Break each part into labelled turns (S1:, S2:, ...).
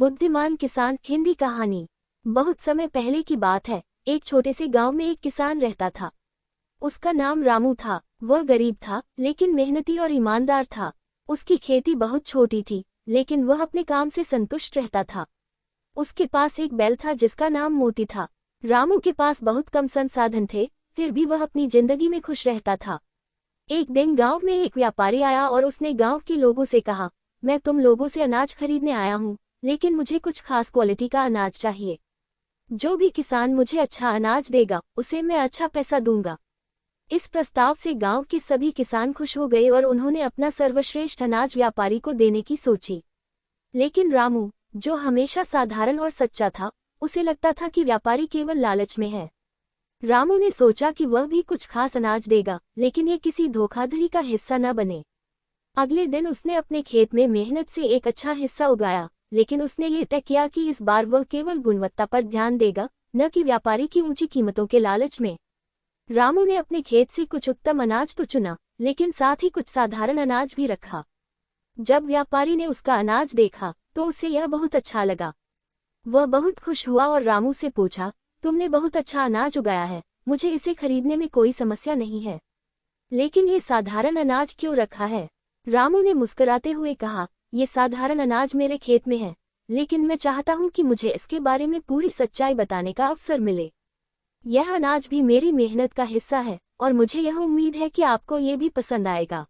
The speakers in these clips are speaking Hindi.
S1: बुद्धिमान किसान। हिंदी कहानी। बहुत समय पहले की बात है। एक छोटे से गांव में एक किसान रहता था। उसका नाम रामू था। वह गरीब था, लेकिन मेहनती और ईमानदार था। उसकी खेती बहुत छोटी थी, लेकिन वह अपने काम से संतुष्ट रहता था। उसके पास एक बैल था जिसका नाम मोती था। रामू के पास बहुत कम संसाधन थे, फिर भी वह अपनी जिंदगी में खुश रहता था। एक दिन गांव में एक व्यापारी आया और उसने गांव के लोगों से कहा, मैं तुम लोगों से अनाज खरीदने आया हूँ, लेकिन मुझे कुछ खास क्वालिटी का अनाज चाहिए। जो भी किसान मुझे अच्छा अनाज देगा, उसे मैं अच्छा पैसा दूंगा। इस प्रस्ताव से गांव के सभी किसान खुश हो गए और उन्होंने अपना सर्वश्रेष्ठ अनाज व्यापारी को देने की सोची। लेकिन रामू, जो हमेशा साधारण और सच्चा था, उसे लगता था कि व्यापारी केवल लालच में है। रामू ने सोचा कि वह भी कुछ खास अनाज देगा, लेकिन ये किसी धोखाधड़ी का हिस्सा न बने। अगले दिन उसने अपने खेत में मेहनत से एक अच्छा हिस्सा उगाया, लेकिन उसने ये तय किया कि इस बार वह केवल गुणवत्ता पर ध्यान देगा, न कि व्यापारी की ऊंची कीमतों के लालच में। रामू ने अपने खेत से कुछ उत्तम अनाज तो चुना, लेकिन साथ ही कुछ साधारण अनाज भी रखा। जब व्यापारी ने उसका अनाज देखा, तो उसे यह बहुत अच्छा लगा। वह बहुत खुश हुआ और रामू से पूछा, तुमने बहुत अच्छा अनाज उगाया है, मुझे इसे खरीदने में कोई समस्या नहीं है, लेकिन ये साधारण अनाज क्यों रखा है? रामू ने मुस्कुराते हुए कहा, ये साधारण अनाज मेरे खेत में है, लेकिन मैं चाहता हूँ कि मुझे इसके बारे में पूरी सच्चाई बताने का अवसर मिले। यह अनाज भी मेरी मेहनत का हिस्सा है, और मुझे यह उम्मीद है कि आपको ये भी पसंद आएगा।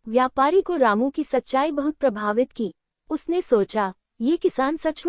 S1: व्यापारी को रामू की सच्चाई बहुत प्रभावित की। उसने सोचा, ये किसान सचमुच